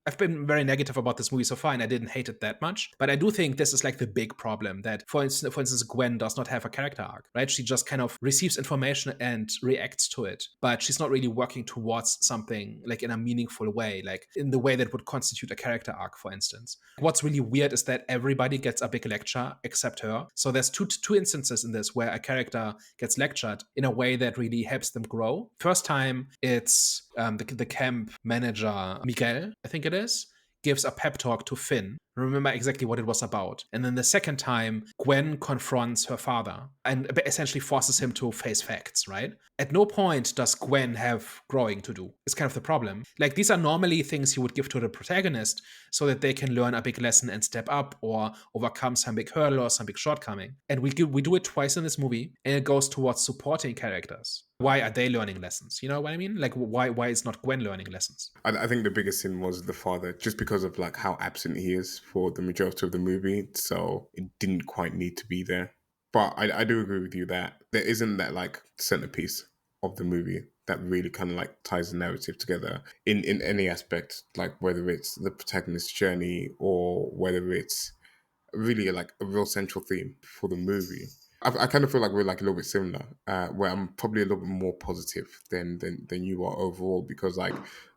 I've been very negative about this movie so far, and I didn't hate it that much. But I do think this is like the big problem that, for instance, Gwen does not have a character arc, right? She just kind of receives information and reacts to it, but she's not really working towards something like in a meaningful way, like in the way that would constitute a character arc, for instance. What's really weird is that everybody gets a big lecture except her. So there's two instances in this where a character gets lectured in a way that really helps them grow. First time, it's the camp manager, Miguel, I think it is, gives a pep talk to Finn. Remember exactly what it was about. And then the second time, Gwen confronts her father and essentially forces him to face facts, right? At no point does Gwen have growing to do. It's kind of the problem. Like, these are normally things you would give to the protagonist so that they can learn a big lesson and step up or overcome some big hurdle or some big shortcoming. And we do it twice in this movie, and it goes towards supporting characters. Why are they learning lessons? You know what I mean? Like, why is not Gwen learning lessons? I think the biggest sin was the father, just because of like how absent he is for the majority of the movie. So it didn't quite need to be there. But I do agree with you that there isn't that like centerpiece of the movie that really kind of like ties the narrative together in any aspect, like whether it's the protagonist's journey or whether it's really like a real central theme for the movie. I kind of feel like we're like a little bit similar, where I'm probably a little bit more positive than you are overall, because like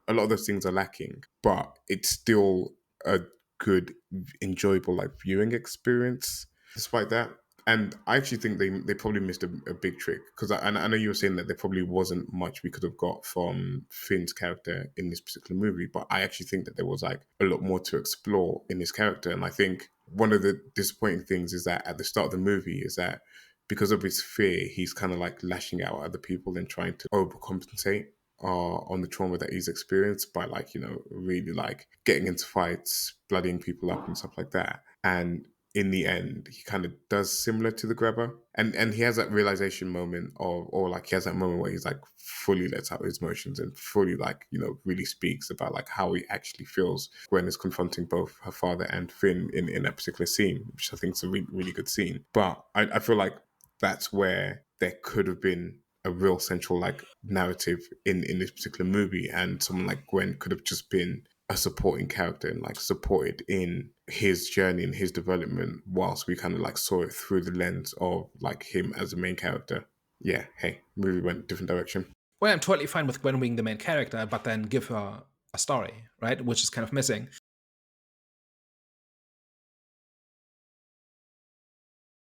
a lot of those things are lacking, but it's still a good, enjoyable like viewing experience despite that. And I actually think they probably missed a big trick, because I know you were saying that there probably wasn't much we could have got from Finn's character in this particular movie, but I actually think that there was like a lot more to explore in his character. And I think one of the disappointing things is that at the start of the movie is that because of his fear, he's kind of like lashing out at other people and trying to overcompensate on the trauma that he's experienced by like, really like getting into fights, bloodying people up and stuff like that. And in the end, he kind of does similar to the grabber. And he has that realization moment or like he has that moment where he's like fully lets out his emotions and fully like, really speaks about like how he actually feels when is confronting both her father and Finn in that particular scene, which I think is a really, really good scene. But I feel like that's where there could have been a real central like narrative in this particular movie, and someone like Gwen could have just been a supporting character and like supported in his journey and his development, whilst we kind of like saw it through the lens of like him as a main character. Yeah, hey, movie went a different direction. Well, I'm totally fine with Gwen being the main character, but then give her a story, right? Which is kind of missing.